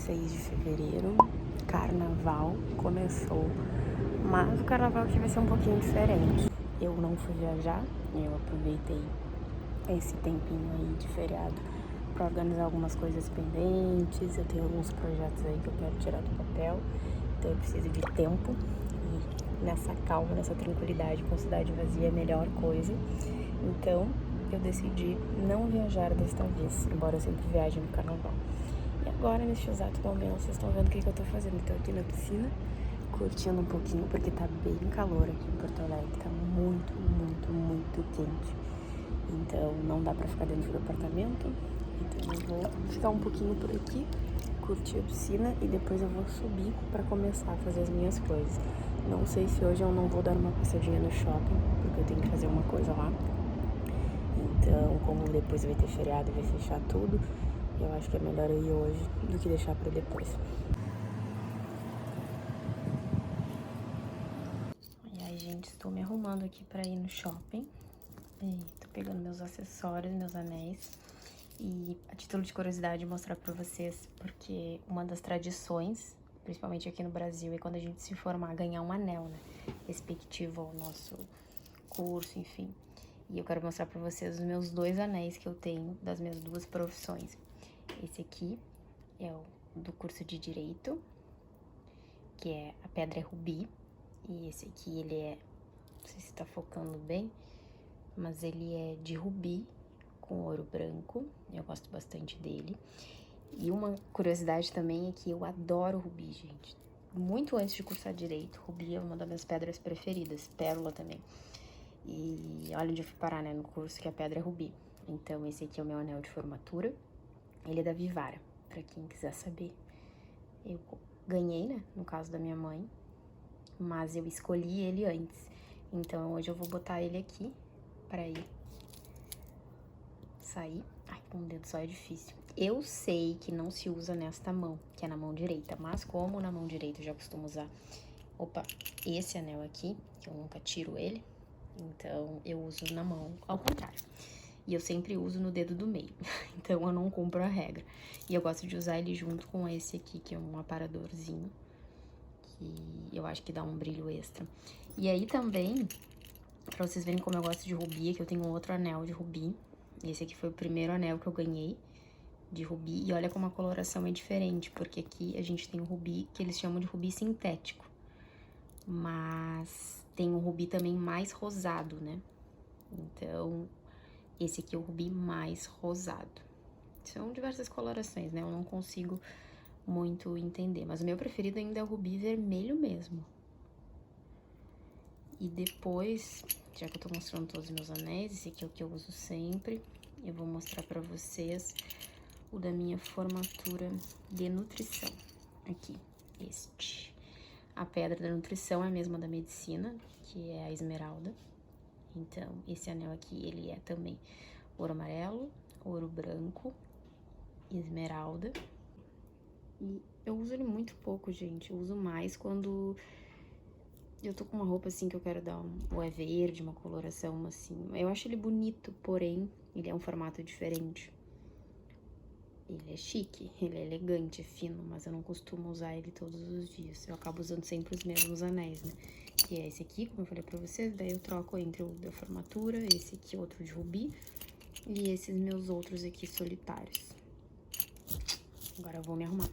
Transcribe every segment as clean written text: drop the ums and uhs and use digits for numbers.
6 de fevereiro, carnaval começou, mas o carnaval aqui vai ser um pouquinho diferente. Eu não fui viajar, eu aproveitei esse tempinho aí de feriado para organizar algumas coisas pendentes. Eu tenho alguns projetos aí que eu quero tirar do papel, então eu preciso de tempo e nessa calma, nessa tranquilidade, com a cidade vazia é a melhor coisa. Então eu decidi não viajar desta vez, embora eu sempre viaje no carnaval. E agora, neste exato momento, vocês estão vendo o que eu tô fazendo. Então, aqui na piscina, curtindo um pouquinho, porque tá bem calor aqui em Porto Alegre. Tá muito, muito, muito quente. Então, não dá pra ficar dentro do apartamento. Então, eu vou ficar um pouquinho por aqui, curtir a piscina e depois eu vou subir pra começar a fazer as minhas coisas. Não sei se hoje eu não vou dar uma passadinha no shopping, porque eu tenho que fazer uma coisa lá. Então, como depois vai ter feriado e vai fechar tudo, eu acho que é melhor eu ir hoje do que deixar pra depois. E aí, gente, estou me arrumando aqui pra ir no shopping. E tô pegando meus acessórios, meus anéis. E a título de curiosidade, mostrar pra vocês, porque uma das tradições, principalmente aqui no Brasil, é quando a gente se formar, ganhar um anel, né? Respectivo ao nosso curso, enfim. E eu quero mostrar pra vocês os meus 2 anéis que eu tenho das minhas 2 profissões. Esse aqui é o do curso de Direito, que é a pedra é rubi. E esse aqui, ele é, não sei se tá focando bem, mas ele é de rubi com ouro branco. Eu gosto bastante dele. E uma curiosidade também é que eu adoro rubi, gente. Muito antes de cursar Direito, rubi é uma das minhas pedras preferidas, pérola também. E olha onde eu fui parar, né, no curso, que a pedra é rubi. Então, esse aqui é o meu anel de formatura. Ele é da Vivara, pra quem quiser saber. Eu ganhei, né, no caso da minha mãe, mas eu escolhi ele antes. Então, hoje eu vou botar ele aqui pra ir sair. Ai, com o dedo só é difícil. Eu sei que não se usa nesta mão, que é na mão direita, mas como na mão direita eu já costumo usar, esse anel aqui, que eu nunca tiro ele, então eu uso na mão ao contrário. E eu sempre uso no dedo do meio, então eu não cumpro a regra. E eu gosto de usar ele junto com esse aqui, que é um aparadorzinho, que eu acho que dá um brilho extra. E aí também, pra vocês verem como eu gosto de rubi, que eu tenho outro anel de rubi. Esse aqui foi o primeiro anel que eu ganhei de rubi. E olha como a coloração é diferente, porque aqui a gente tem o rubi que eles chamam de rubi sintético. Mas tem um rubi também mais rosado, né? Então, esse aqui é o rubi mais rosado. São diversas colorações, né? Eu não consigo muito entender. Mas o meu preferido ainda é o rubi vermelho mesmo. E depois, já que eu tô mostrando todos os meus anéis, esse aqui é o que eu uso sempre. Eu vou mostrar pra vocês o da minha formatura de nutrição. Aqui, este. A pedra da nutrição é a mesma da medicina, que é a esmeralda. Então, esse anel aqui, ele é também ouro amarelo, ouro branco, esmeralda. E eu uso ele muito pouco, gente. Eu uso mais quando eu tô com uma roupa assim que eu quero dar ou é verde, uma coloração assim. Eu acho ele bonito, porém, ele é um formato diferente. Ele é chique, ele é elegante, é fino, mas eu não costumo usar ele todos os dias. Eu acabo usando sempre os mesmos anéis, né? Que é esse aqui, como eu falei pra vocês, daí eu troco entre o da formatura, esse aqui outro de rubi, e esses meus outros aqui solitários. Agora eu vou me arrumar.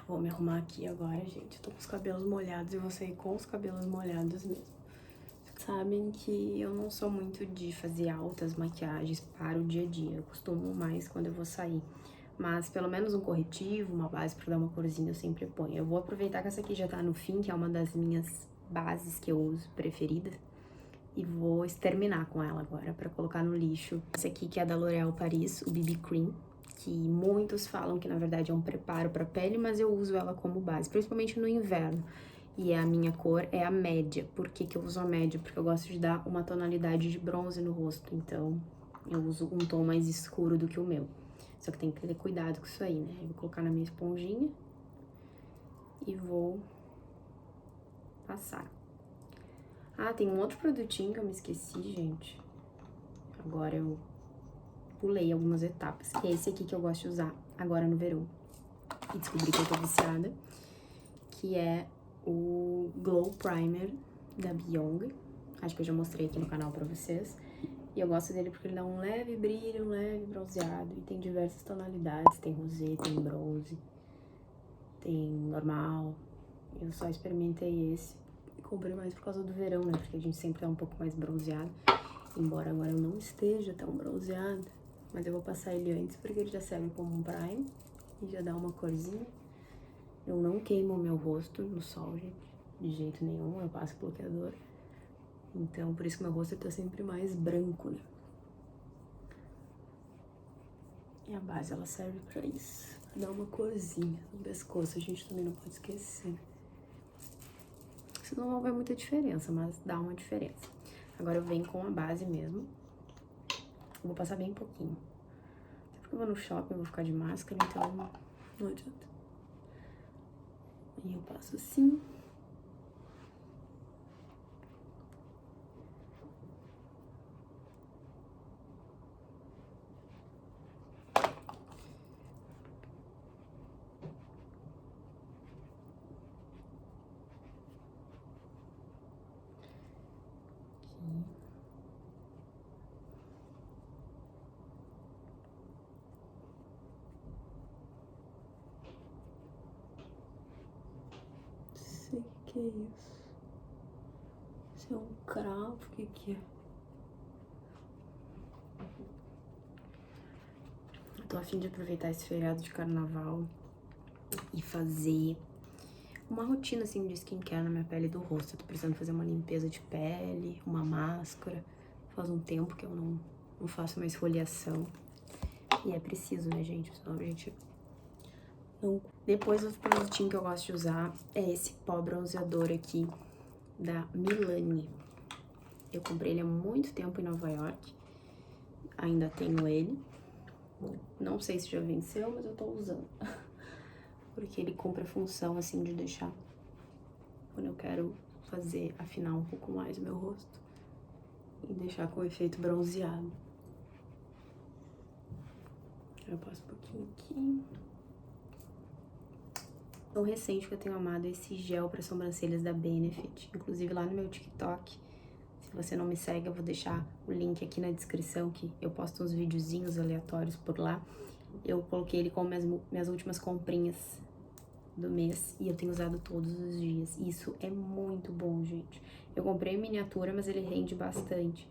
Vou me arrumar aqui agora, gente. Eu tô com os cabelos molhados e vou sair com os cabelos molhados mesmo. Sabem que eu não sou muito de fazer altas maquiagens para o dia a dia. Eu costumo mais quando eu vou sair. Mas pelo menos um corretivo, uma base pra dar uma corzinha eu sempre ponho. Eu vou aproveitar que essa aqui já tá no fim, que é uma das minhas bases que eu uso preferidas. E vou exterminar com ela agora pra colocar no lixo. Esse aqui que é da L'Oréal Paris, o BB Cream. Que muitos falam que na verdade é um preparo pra pele, mas eu uso ela como base, principalmente no inverno. E a minha cor é a média. Por que que eu uso a média? Porque eu gosto de dar uma tonalidade de bronze no rosto. Então, eu uso um tom mais escuro do que o meu. Só que tem que ter cuidado com isso aí, né? Eu vou colocar na minha esponjinha e vou passar. Ah, tem um outro produtinho que eu me esqueci, gente. Agora eu pulei algumas etapas. Que é esse aqui que eu gosto de usar agora no verão. e descobri que eu tô viciada, que é o Glow Primer da Byung. Acho que eu já mostrei aqui no canal pra vocês. E eu gosto dele porque ele dá um leve brilho, um leve bronzeado. E tem diversas tonalidades, tem rosé, tem bronze, tem normal. Eu só experimentei esse e comprei mais por causa do verão, né? Porque a gente sempre tá um pouco mais bronzeado. Embora agora eu não esteja tão bronzeada. Mas eu vou passar ele antes porque ele já serve como um prime e já dá uma corzinha. Eu não queimo o meu rosto no sol, gente, de jeito nenhum. Eu passo bloqueador. Então, por isso que meu rosto tá sempre mais branco, né? E a base, ela serve pra isso. Pra dar uma corzinha no pescoço. A gente também não pode esquecer. Senão não vai muita diferença, mas dá uma diferença. Agora eu venho com a base mesmo. Eu vou passar bem pouquinho. Até porque eu vou no shopping, eu vou ficar de máscara, então não adianta. E eu passo assim. Sei o que é isso. Isso é um cravo, o que é? Eu tô a fim de aproveitar esse feriado de carnaval e fazer uma rotina, assim, de skincare na minha pele e do rosto. Eu tô precisando fazer uma limpeza de pele, uma máscara. Faz um tempo que eu não faço uma esfoliação. E é preciso, né, gente? Senão a gente não... Depois, outro produtinho que eu gosto de usar é esse pó bronzeador aqui, da Milani. Eu comprei ele há muito tempo em Nova York. Ainda tenho ele. Não sei se já venceu, mas eu tô usando. Porque ele cumpre a função, assim, de deixar... Quando eu quero fazer, afinar um pouco mais o meu rosto. E deixar com efeito bronzeado. Eu passo um pouquinho aqui. Tão recente que eu tenho amado esse gel para sobrancelhas da Benefit. Inclusive lá no meu TikTok. Se você não me segue, eu vou deixar o link aqui na descrição, que eu posto uns videozinhos aleatórios por lá. Eu coloquei ele como minhas últimas comprinhas do mês e eu tenho usado todos os dias. Isso é muito bom, gente. Eu comprei em miniatura, mas ele rende bastante.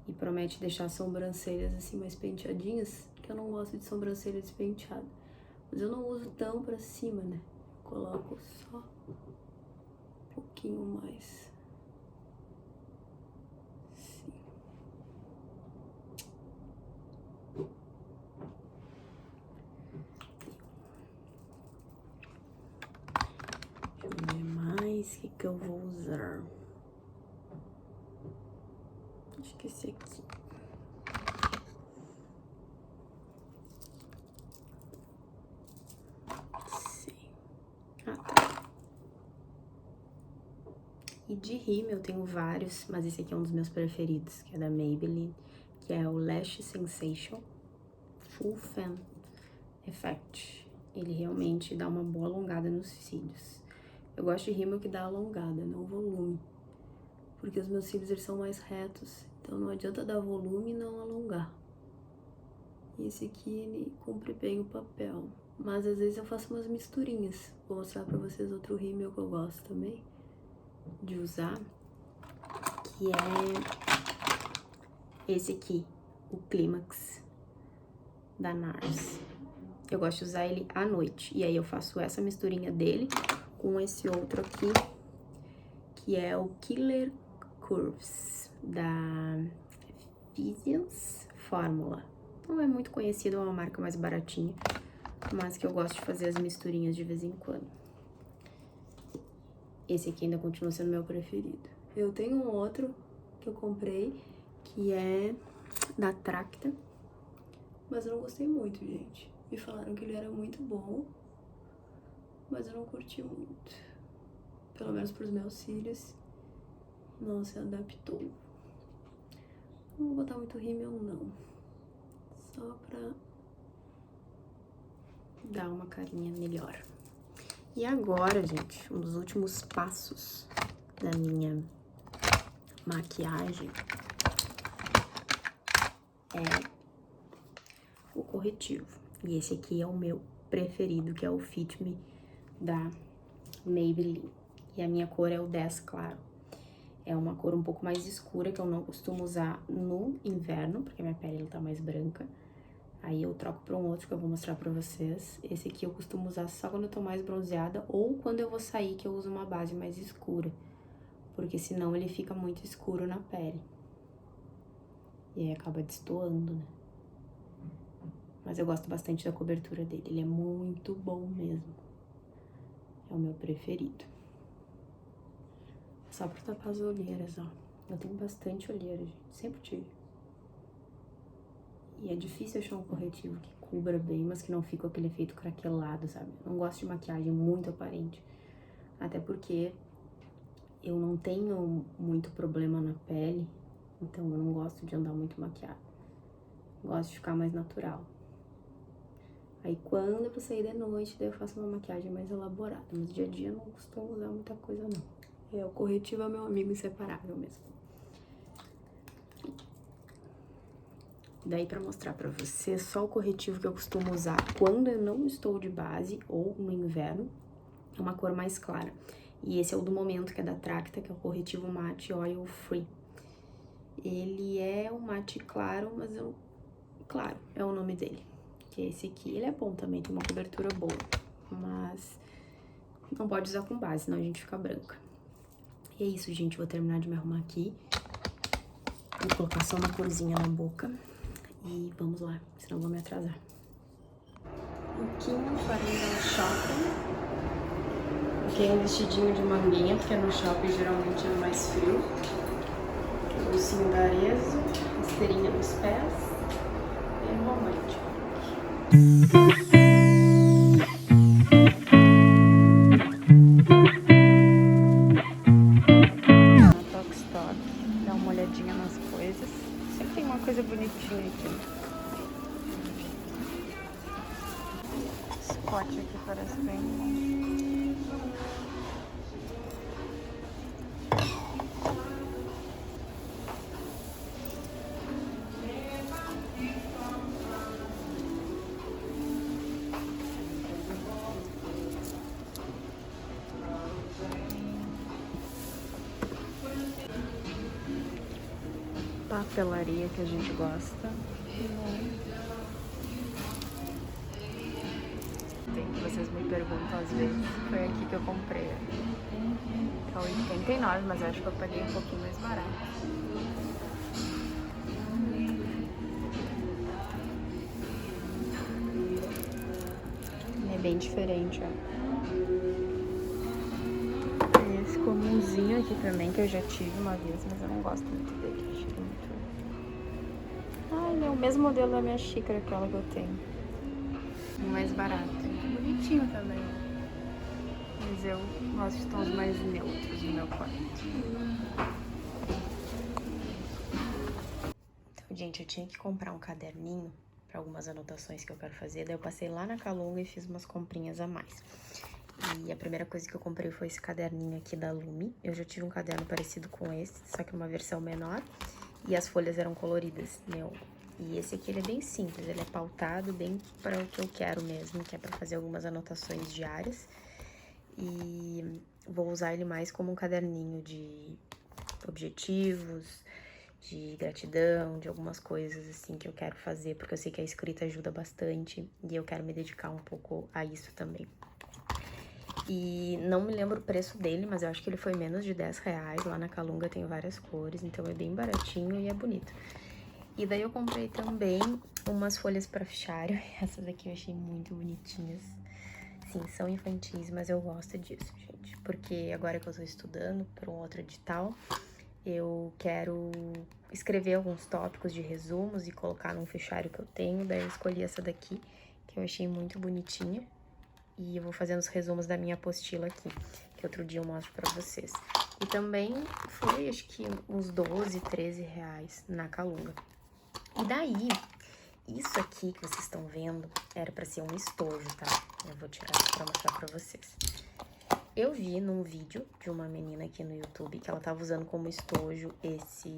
E promete deixar as sobrancelhas assim mais penteadinhas, que eu não gosto de sobrancelha despenteada. Mas eu não uso tão pra cima, né? Coloco só um pouquinho mais. Assim. Deixa eu ver mais o que eu vou usar. Acho que esse aqui. Ah, tá. E de rímel eu tenho vários, mas esse aqui é um dos meus preferidos, que é da Maybelline, que é o Lash Sensation Full Fan Effect. Ele realmente dá uma boa alongada nos cílios. Eu gosto de rímel que dá alongada, não volume. Porque os meus cílios, eles são mais retos, então não adianta dar volume e não alongar. E esse aqui, ele cumpre bem o papel. Mas às vezes eu faço umas misturinhas. Vou mostrar pra vocês outro rímel que eu gosto também de usar, que é esse aqui, o Climax da NARS. Eu gosto de usar ele à noite, e aí eu faço essa misturinha dele com esse outro aqui, que é o Killer Curves da Physians Fórmula. Não é muito conhecido, é uma marca mais baratinha, mas que eu gosto de fazer as misturinhas de vez em quando. Esse aqui ainda continua sendo meu preferido. Eu tenho um outro que eu comprei, que é da Tracta, mas eu não gostei muito, gente. Me falaram que ele era muito bom, mas eu não curti muito. Pelo menos pros meus cílios, não se adaptou. Não vou botar muito rímel, não. Só pra dar uma carinha melhor. E agora, gente, um dos últimos passos da minha maquiagem é o corretivo. E esse aqui é o meu preferido, que é o Fit Me da Maybelline. E a minha cor é o 10 claro. É uma cor um pouco mais escura, que eu não costumo usar no inverno, porque minha pele tá mais branca. Aí eu troco pra um outro que eu vou mostrar pra vocês. Esse aqui eu costumo usar só quando eu tô mais bronzeada ou quando eu vou sair, que eu uso uma base mais escura. Porque senão ele fica muito escuro na pele. E aí acaba destoando, né? Mas eu gosto bastante da cobertura dele, ele é muito bom mesmo. É o meu preferido. Só pra tapar as olheiras, ó. Eu tenho bastante olheira, gente. Sempre tive. E é difícil achar um corretivo que cubra bem, mas que não fica aquele efeito craquelado, sabe? Eu não gosto de maquiagem muito aparente. Até porque eu não tenho muito problema na pele, então eu não gosto de andar muito maquiada. Gosto de ficar mais natural. Aí quando eu vou sair de noite, daí eu faço uma maquiagem mais elaborada. Mas dia a dia eu não costumo usar muita coisa, não. O corretivo é meu amigo inseparável mesmo. Daí pra mostrar pra você, só o corretivo que eu costumo usar quando eu não estou de base ou no inverno, é uma cor mais clara. E esse é o do momento, que é da Tracta, que é o corretivo Matte Oil Free. Ele é um mate claro, mas claro, é o nome dele. Que é esse aqui. Ele é bom também, tem uma cobertura boa, mas não pode usar com base, senão a gente fica branca. E é isso, gente. Vou terminar de me arrumar aqui. Vou colocar só uma corzinha na boca. E vamos lá, senão eu vou me atrasar. Pouquinho, parei no shopping. Coloquei um vestidinho de manguinha, porque no shopping geralmente é mais frio. Bolsinho da Arezzo, esteirinha nos pés. Bem romântico. Dá uma olhadinha nas coisas. Sempre tem uma coisa bonitinha aqui. Esse pote aqui parece bem bom. Papelaria que a gente gosta. Tem que vocês me perguntam às vezes. Foi aqui que eu comprei. Tá R$89, mas eu acho que eu paguei um pouquinho mais barato. É bem diferente, ó. Tem esse comumzinho aqui também, que eu já tive uma vez, mas eu não gosto muito dele. Acho que é muito... Ah, ele é o mesmo modelo da minha xícara, aquela que eu tenho. E mais barato. Bonitinho também. Mas eu gosto de tons mais neutros no meu quarto. Então, gente, eu tinha que comprar um caderninho para algumas anotações que eu quero fazer. Daí eu passei lá na Calunga e fiz umas comprinhas a mais. E a primeira coisa que eu comprei foi esse caderninho aqui da Lumi. Eu já tive um caderno parecido com esse, só que uma versão menor. E as folhas eram coloridas, meu. E esse aqui, ele é bem simples, ele é pautado bem para o que eu quero mesmo, que é para fazer algumas anotações diárias. E vou usar ele mais como um caderninho de objetivos, de gratidão, de algumas coisas assim que eu quero fazer, porque eu sei que a escrita ajuda bastante e eu quero me dedicar um pouco a isso também. E não me lembro o preço dele, mas eu acho que ele foi menos de R$10. Lá na Calunga tem várias cores, então é bem baratinho e é bonito. E daí eu comprei também umas folhas para fichário. Essas aqui eu achei muito bonitinhas. Sim, são infantis, mas eu gosto disso, gente. Porque agora que eu tô estudando para um outro edital, eu quero escrever alguns tópicos de resumos e colocar num fichário que eu tenho. Daí eu escolhi essa daqui, que eu achei muito bonitinha. E eu vou fazendo os resumos da minha apostila aqui, que outro dia eu mostro pra vocês. E também foi, acho que uns R$12, R$13 na Calunga. E daí, Isso aqui que vocês estão vendo era pra ser um estojo, tá? Eu vou tirar aqui pra mostrar pra vocês. Eu vi num vídeo de uma menina aqui no YouTube que ela tava usando como estojo esse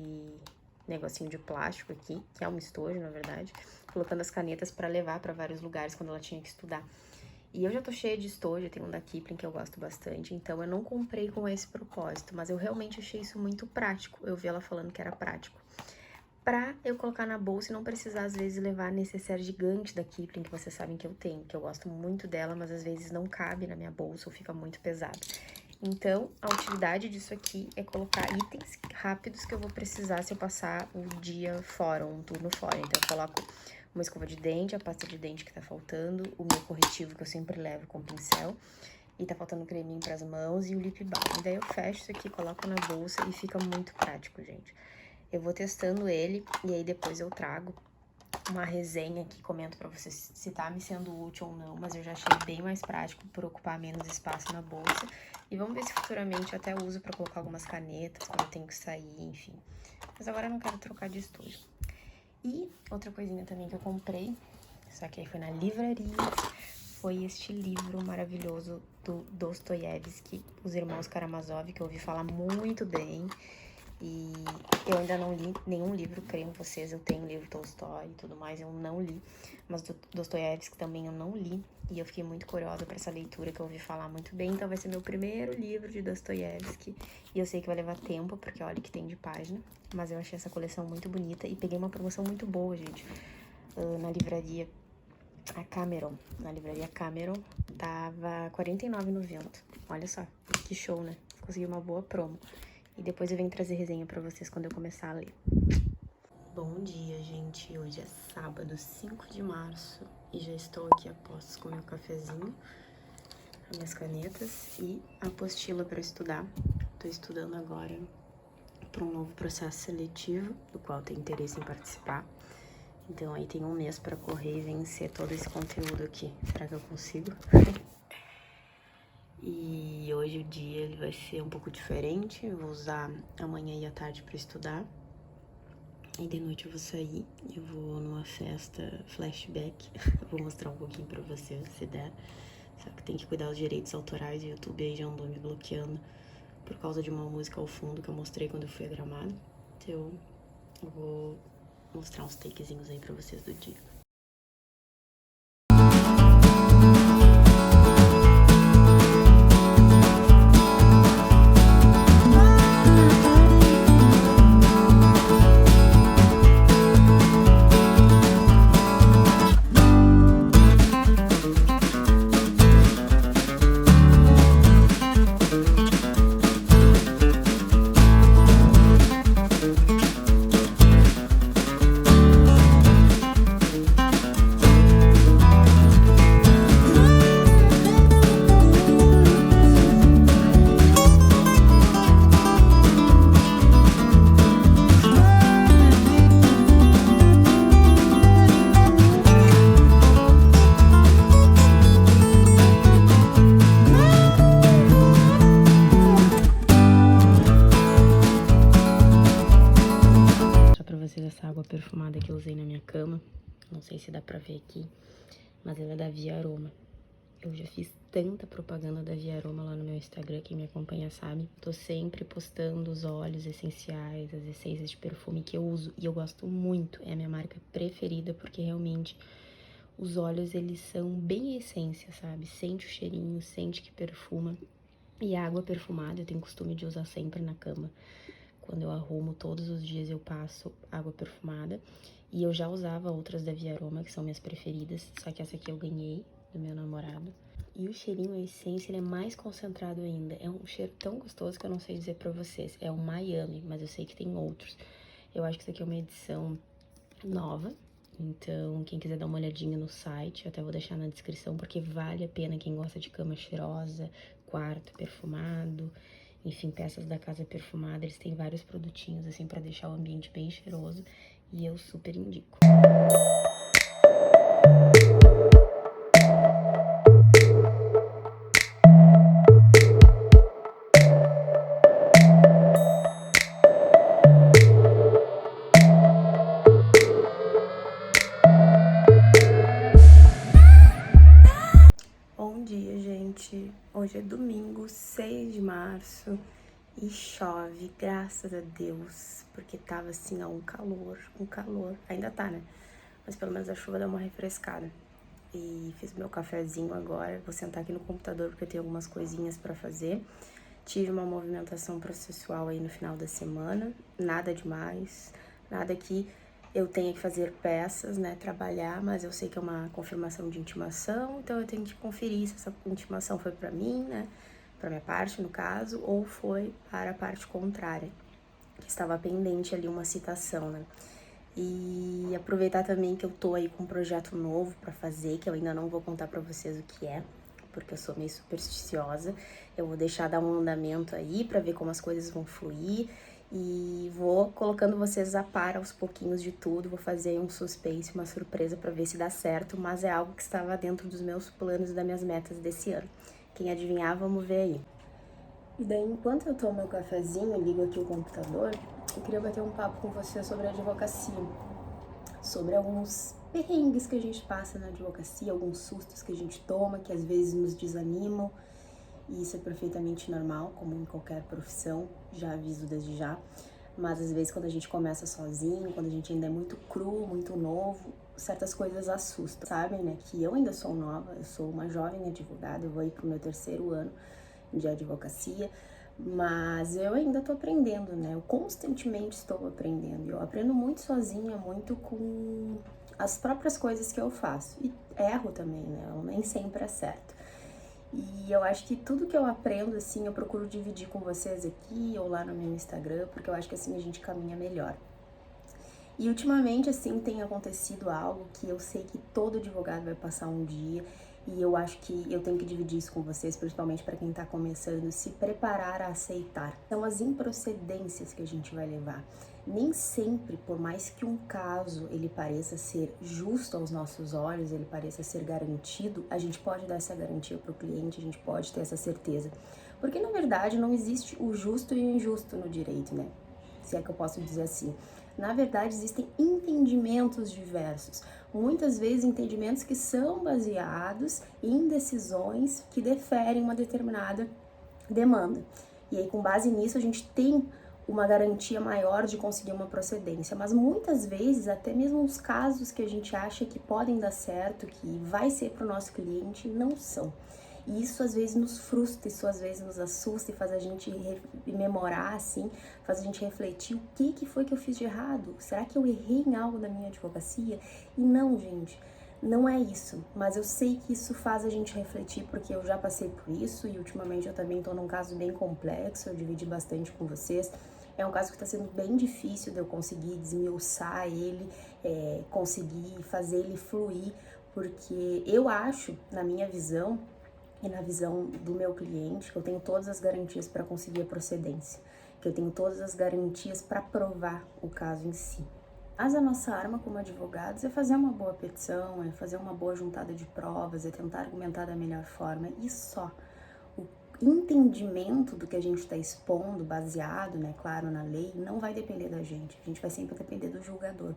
negocinho de plástico aqui, que é um estojo, na verdade, colocando as canetas pra levar pra vários lugares quando ela tinha que estudar. E eu já tô cheia de estojo, tem um da Kipling que eu gosto bastante, então eu não comprei com esse propósito, mas eu realmente achei isso muito prático. Eu vi ela falando que era prático. Pra eu colocar na bolsa e não precisar, às vezes, levar a necessaire gigante da Kipling, que vocês sabem que eu tenho, que eu gosto muito dela, mas às vezes não cabe na minha bolsa ou fica muito pesado. Então, a utilidade disso aqui é colocar itens rápidos que eu vou precisar se eu passar o dia fora, um turno fora. Então, eu coloco uma escova de dente, a pasta de dente que tá faltando, o meu corretivo que eu sempre levo com pincel, e tá faltando creminho pras mãos e o lip balm. E daí eu fecho isso aqui, coloco na bolsa e fica muito prático, gente. Eu vou testando ele e aí depois eu trago uma resenha aqui, comento pra vocês se tá me sendo útil ou não, mas eu já achei bem mais prático por ocupar menos espaço na bolsa. E vamos ver se futuramente eu até uso pra colocar algumas canetas quando eu tenho que sair, enfim. Mas agora eu não quero trocar de estojo. E outra coisinha também que eu comprei, só que aí foi na livraria, foi este livro maravilhoso do Dostoiévski, Os Irmãos Karamazov, que eu ouvi falar muito bem. E eu ainda não li nenhum livro, creio em vocês, eu tenho o livro Tolstói e tudo mais, eu não li, mas do Dostoiévski também eu não li, e eu fiquei muito curiosa pra essa leitura que eu ouvi falar muito bem, então vai ser meu primeiro livro de Dostoiévski, e eu sei que vai levar tempo, porque olha o que tem de página, mas eu achei essa coleção muito bonita e peguei uma promoção muito boa, gente, na livraria Cameron, tava R$ 49,90, olha só, que show, né? Consegui uma boa promo. E depois eu venho trazer resenha pra vocês quando eu começar a ler. Bom dia, gente. Hoje é sábado, 5 de março. E já estou aqui a postos com meu cafezinho, as minhas canetas e a apostila pra estudar. Tô estudando agora para um novo processo seletivo, do qual tenho interesse em participar. Então aí tem um mês pra correr e vencer todo esse conteúdo aqui. Será que eu consigo? E hoje o dia ele vai ser um pouco diferente, eu vou usar amanhã e a tarde pra estudar. E de noite eu vou sair, eu vou numa festa flashback, eu vou mostrar um pouquinho pra vocês, se der. Só que tem que cuidar dos direitos autorais, o YouTube aí já andou me bloqueando por causa de uma música ao fundo que eu mostrei quando eu fui a Gramado. Então eu vou mostrar uns takezinhos aí pra vocês do dia. Essa água perfumada que eu usei na minha cama, não sei se dá pra ver aqui, mas ela é da Via Aroma. Eu já fiz tanta propaganda da Via Aroma lá no meu Instagram, quem me acompanha sabe. Tô sempre postando os óleos essenciais, as essências de perfume que eu uso e eu gosto muito, é a minha marca preferida porque realmente os óleos eles são bem essência, sabe? Sente o cheirinho, sente que perfuma. E a água perfumada eu tenho costume de usar sempre na cama. Quando eu arrumo, todos os dias eu passo água perfumada. E eu já usava outras da Via Aroma, que são minhas preferidas. Só que essa aqui eu ganhei do meu namorado. E o cheirinho, a essência, ele é mais concentrado ainda. É um cheiro tão gostoso que eu não sei dizer pra vocês. É o Miami, mas eu sei que tem outros. Eu acho que isso aqui é uma edição nova. Então, quem quiser dar uma olhadinha no site, eu até vou deixar na descrição, porque vale a pena quem gosta de cama cheirosa, quarto perfumado... Enfim, peças da casa perfumada, eles têm vários produtinhos, assim, pra deixar o ambiente bem cheiroso. E eu super indico. 6 de março e chove, graças a Deus, porque tava assim, ó, um calor. Ainda tá, né? Mas pelo menos a chuva deu uma refrescada. E fiz meu cafezinho agora, vou sentar aqui no computador porque eu tenho algumas coisinhas pra fazer. Tive uma movimentação processual aí no final da semana, nada demais, nada que eu tenha que fazer peças, né, trabalhar, mas eu sei que é uma confirmação de intimação, então eu tenho que conferir se essa intimação foi pra mim, né, pra minha parte no caso, ou foi para a parte contrária, que estava pendente ali uma citação, né. E aproveitar também que eu tô aí com um projeto novo pra fazer, que eu ainda não vou contar pra vocês o que é, porque eu sou meio supersticiosa. Eu vou deixar dar um andamento aí pra ver como as coisas vão fluir e vou colocando vocês a par aos pouquinhos de tudo. Vou fazer um suspense, uma surpresa pra ver se dá certo, mas é algo que estava dentro dos meus planos e das minhas metas desse ano. Quem adivinhar, vamos ver aí. E daí, enquanto eu tomo meu cafezinho, ligo aqui o computador, eu queria bater um papo com você sobre a advocacia, sobre alguns perrengues que a gente passa na advocacia, alguns sustos que a gente toma, que às vezes nos desanimam, e isso é perfeitamente normal, como em qualquer profissão, já aviso desde já, mas às vezes quando a gente começa sozinho, quando a gente ainda é muito cru, muito novo, certas coisas assustam, sabem, né, que eu ainda sou nova, eu sou uma jovem advogada, eu vou ir pro meu 3º ano de advocacia, mas eu ainda tô aprendendo, né? Eu constantemente estou aprendendo. Eu aprendo muito sozinha, muito com as próprias coisas que eu faço. E erro também, né? Eu nem sempre acerto. E eu acho que tudo que eu aprendo, assim, eu procuro dividir com vocês aqui ou lá no meu Instagram, porque eu acho que assim a gente caminha melhor. E ultimamente, assim, tem acontecido algo que eu sei que todo advogado vai passar um dia, e eu acho que eu tenho que dividir isso com vocês, principalmente para quem tá começando, se preparar a aceitar. São as improcedências que a gente vai levar. Nem sempre, por mais que um caso ele pareça ser justo aos nossos olhos, ele pareça ser garantido, a gente pode dar essa garantia para o cliente, a gente pode ter essa certeza. Porque, na verdade, não existe o justo e o injusto no direito, né? Se é que eu posso dizer assim. Na verdade, existem entendimentos diversos, muitas vezes entendimentos que são baseados em decisões que deferem uma determinada demanda. E aí, com base nisso, a gente tem uma garantia maior de conseguir uma procedência, mas muitas vezes, até mesmo os casos que a gente acha que podem dar certo, que vai ser para o nosso cliente, não são. E isso às vezes nos frustra, isso às vezes nos assusta e faz a gente rememorar, assim, faz a gente refletir o que foi que eu fiz de errado? Será que eu errei em algo na minha advocacia? E não, gente, não é isso, mas eu sei que isso faz a gente refletir porque eu já passei por isso e ultimamente eu também tô num caso bem complexo, eu dividi bastante com vocês. É um caso que está sendo bem difícil de eu conseguir desmiuçar ele, conseguir fazer ele fluir, porque eu acho, na minha visão, e na visão do meu cliente, que eu tenho todas as garantias para conseguir a procedência, que eu tenho todas as garantias para provar o caso em si. Mas a nossa arma como advogados é fazer uma boa petição, é fazer uma boa juntada de provas, é tentar argumentar da melhor forma e só. O entendimento do que a gente está expondo, baseado, né, claro, na lei, não vai depender da gente. A gente vai sempre depender do julgador.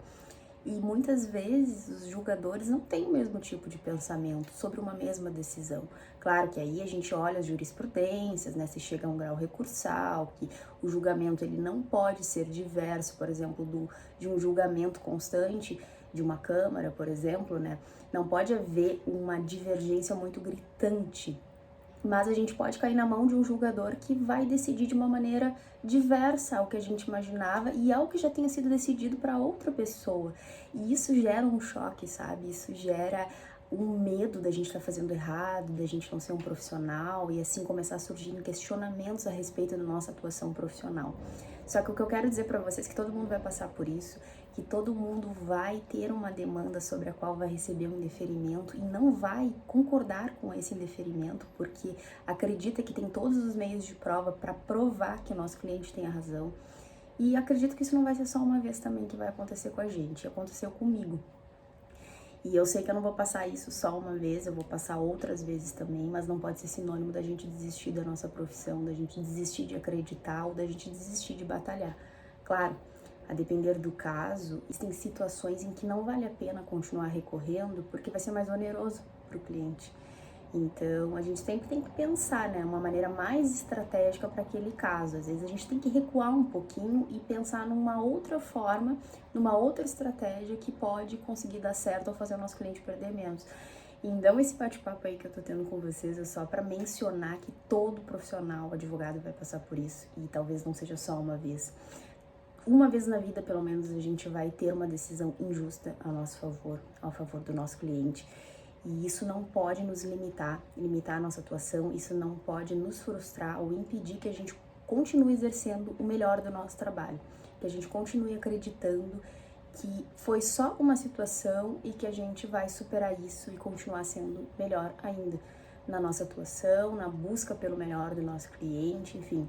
E muitas vezes os julgadores não têm o mesmo tipo de pensamento sobre uma mesma decisão. Claro que aí a gente olha as jurisprudências, né, se chega a um grau recursal, que o julgamento ele não pode ser diverso, por exemplo, de um julgamento constante de uma Câmara, por exemplo, né, não pode haver uma divergência muito gritante. Mas a gente pode cair na mão de um julgador que vai decidir de uma maneira diversa ao que a gente imaginava e ao que já tenha sido decidido para outra pessoa. E isso gera um choque, sabe? Isso gera um medo da gente estar fazendo errado, da gente não ser um profissional e assim começar a surgir questionamentos a respeito da nossa atuação profissional. Só que o que eu quero dizer para vocês é que todo mundo vai passar por isso, que todo mundo vai ter uma demanda sobre a qual vai receber um indeferimento e não vai concordar com esse indeferimento porque acredita que tem todos os meios de prova para provar que o nosso cliente tem a razão. E acredito que isso não vai ser só uma vez também que vai acontecer com a gente, aconteceu comigo. E eu sei que eu não vou passar isso só uma vez, eu vou passar outras vezes também, mas não pode ser sinônimo da gente desistir da nossa profissão, da gente desistir de acreditar ou da gente desistir de batalhar. Claro, a depender do caso, existem situações em que não vale a pena continuar recorrendo porque vai ser mais oneroso para o cliente. Então, a gente sempre tem que pensar, né, uma maneira mais estratégica para aquele caso. Às vezes a gente tem que recuar um pouquinho e pensar numa outra forma, numa outra estratégia que pode conseguir dar certo ou fazer o nosso cliente perder menos. Então, esse bate-papo aí que eu tô tendo com vocês é só para mencionar que todo profissional, advogado, vai passar por isso, e talvez não seja só uma vez. Uma vez na vida, pelo menos, a gente vai ter uma decisão injusta a nosso favor, ao favor do nosso cliente. E isso não pode nos limitar a nossa atuação, isso não pode nos frustrar ou impedir que a gente continue exercendo o melhor do nosso trabalho, que a gente continue acreditando que foi só uma situação e que a gente vai superar isso e continuar sendo melhor ainda na nossa atuação, na busca pelo melhor do nosso cliente, enfim.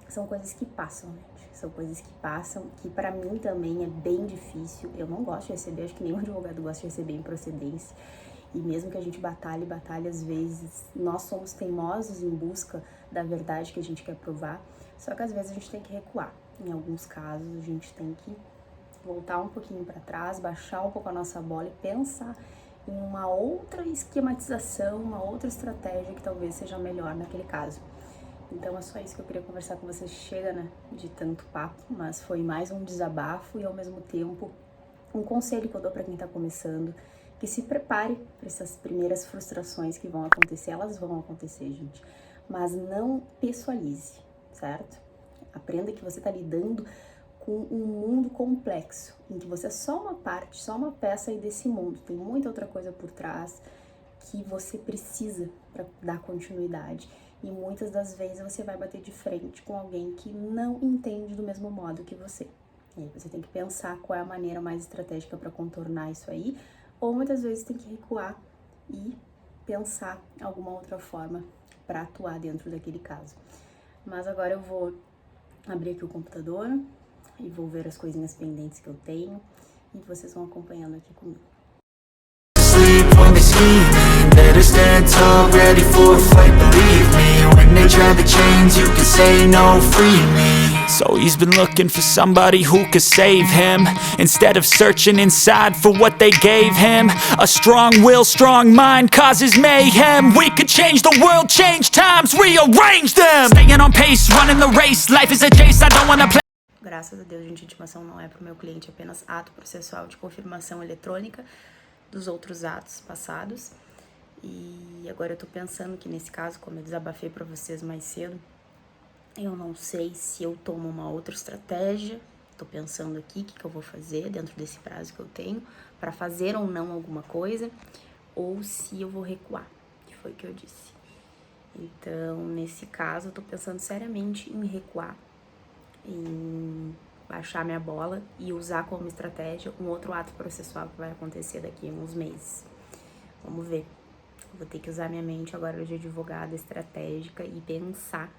São coisas que passam, gente. São coisas que passam, que pra mim também é bem difícil. Eu não gosto de receber, acho que nenhum advogado gosta de receber improcedência. E mesmo que a gente batalhe, às vezes nós somos teimosos em busca da verdade que a gente quer provar. Só que às vezes a gente tem que recuar. Em alguns casos a gente tem que voltar um pouquinho para trás, baixar um pouco a nossa bola e pensar em uma outra esquematização, uma outra estratégia que talvez seja melhor naquele caso. Então é só isso que eu queria conversar com vocês. Chega, né, de tanto papo, mas foi mais um desabafo e ao mesmo tempo um conselho que eu dou para quem tá começando, que se prepare para essas primeiras frustrações que vão acontecer. Elas vão acontecer, gente, mas não pessoalize, certo? Aprenda que você tá lidando com um mundo complexo, em que você é só uma parte, só uma peça aí desse mundo. Tem muita outra coisa por trás que você precisa para dar continuidade. E muitas das vezes você vai bater de frente com alguém que não entende do mesmo modo que você. E aí você tem que pensar qual é a maneira mais estratégica para contornar isso aí, ou muitas vezes tem que recuar e pensar alguma outra forma para atuar dentro daquele caso. Mas agora eu vou abrir aqui o computador e vou ver as coisinhas pendentes que eu tenho e vocês vão acompanhando aqui comigo. When they scheming, better stand tall, ready for a fight, believe me. When they try to change, you can say no, free me. So he's been looking for somebody who could save him, instead of searching inside for what they gave him. A strong will, strong mind causes mayhem. We could change the world, change times, rearrange them. Staying on pace, running the race, life is a chase, I don't wanna play. Graças a Deus, gente, a intimação não é para o meu cliente, é apenas ato processual de confirmação eletrônica dos outros atos passados. E agora eu tô pensando que nesse caso, como eu desabafei para vocês mais cedo, eu não sei se eu tomo uma outra estratégia. Tô pensando aqui o que eu vou fazer dentro desse prazo que eu tenho para fazer ou não alguma coisa, ou se eu vou recuar, que foi o que eu disse. Então, nesse caso, eu tô pensando seriamente em recuar, em baixar minha bola e usar como estratégia um outro ato processual que vai acontecer daqui a uns meses. Vamos ver. Vou ter que usar minha mente agora de advogada estratégica e pensar